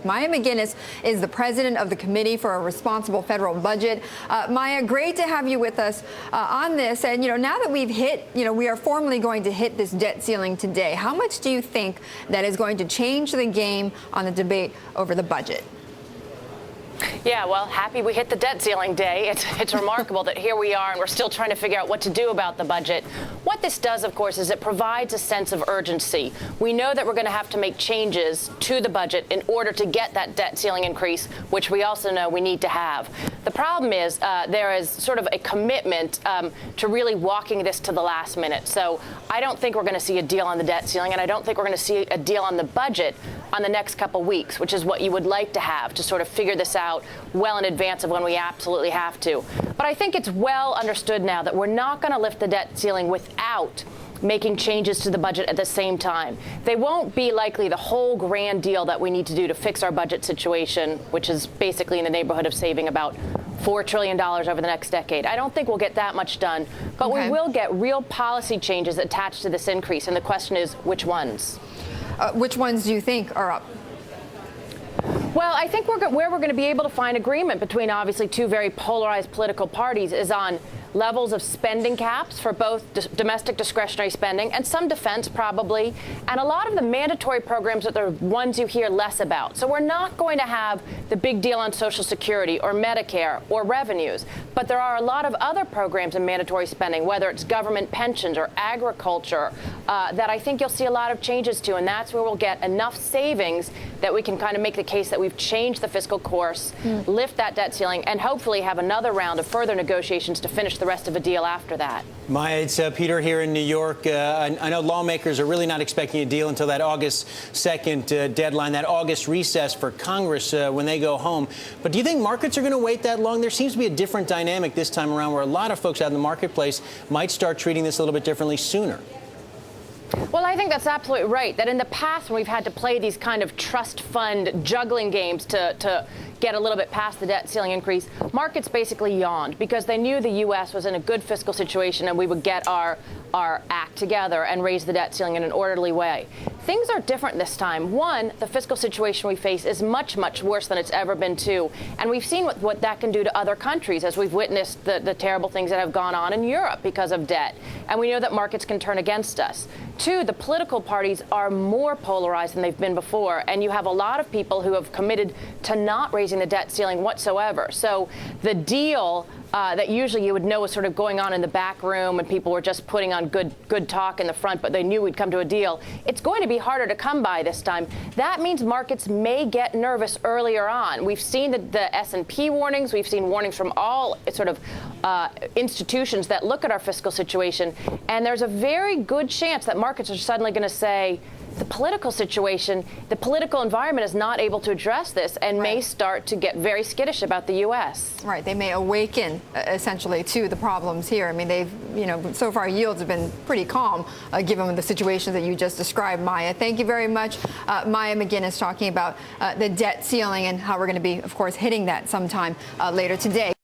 Maya MacGuineas is the president of the Committee for a Responsible Federal Budget. Maya, great to have you with us on this. And, now that we've hit, we are formally going to hit this debt ceiling today. How much do you think that is going to change the game on the debate over the budget? Yeah, well, happy we hit the debt ceiling day. It's remarkable that here we are and we're still trying to figure out what to do about the budget. What this does, of course, is it provides a sense of urgency. We know that we're going to have to make changes to the budget in order to get that debt ceiling increase, which we also know we need to have. The problem is there is sort of a commitment to really walking this to the last minute. So I don't think we're going to see a deal on the debt ceiling, and I don't think we're going to see a deal on the budget on the next couple weeks, which is what you would like to have to sort of figure this out well in advance of when we absolutely have to. But I think it's well understood now that we're not going to lift the debt ceiling without making changes to the budget at the same time. They won't be likely the whole grand deal that we need to do to fix our budget situation, which is basically in the neighborhood of saving about $4 trillion over the next decade. I don't think we'll get that much done, but we will get real policy changes attached to this increase. And the question is, which ones? Which ones do you think are up? Well, I think where we're going to be able to find agreement between obviously two very polarized political parties is on levels of spending caps for both domestic discretionary spending and some defense probably, and a lot of the mandatory programs are the ones you hear less about. So we're not going to have the big deal on Social Security or Medicare or revenues, but there are a lot of other programs in mandatory spending, whether it's government pensions or agriculture, that I think you'll see a lot of changes to, and that's where we'll get enough savings that we can kind of make the case that we've changed the fiscal course, lift that debt ceiling, and hopefully have another round of further negotiations to finish the rest of a deal after that. Maya, it's Peter here in New York. I know lawmakers are really not expecting a deal until that August 2nd deadline, that August recess for Congress when they go home. But do you think markets are going to wait that long? There seems to be a different dynamic this time around where a lot of folks out in the marketplace might start treating this a little bit differently sooner. Well, I think that's absolutely right, that in the past when we've had to play these kind of trust fund juggling games to get a little bit past the debt ceiling increase, markets basically yawned because they knew the U.S. was in a good fiscal situation and we would get our act together and raise the debt ceiling in an orderly way. Things are different this time. One, the fiscal situation we face is much, much worse than it's ever been. Two, and we've seen what that can do to other countries as we've witnessed the terrible things that have gone on in Europe because of debt. And we know that markets can turn against us. Two, the political parties are more polarized than they've been before, and you have a lot of people who have committed to not raising the debt ceiling whatsoever. So the deal that usually you would know was sort of going on in the back room and people were just putting on good talk in the front, but they knew we'd come to a deal. It's going to be harder to come by this time. That means markets may get nervous earlier on. We've seen the S&P warnings. We've seen warnings from all sort of institutions that look at our fiscal situation. And there's a very good chance that markets are suddenly going to say, the political situation, the political environment is not able to address this and may start to get very skittish about the U.S. Right. They may awaken, essentially, to the problems here. I mean, they've, so far yields have been pretty calm, given the situation that you just described, Maya. Thank you very much. Maya MacGuineas talking about the debt ceiling and how we're going to be, of course, hitting that sometime later today.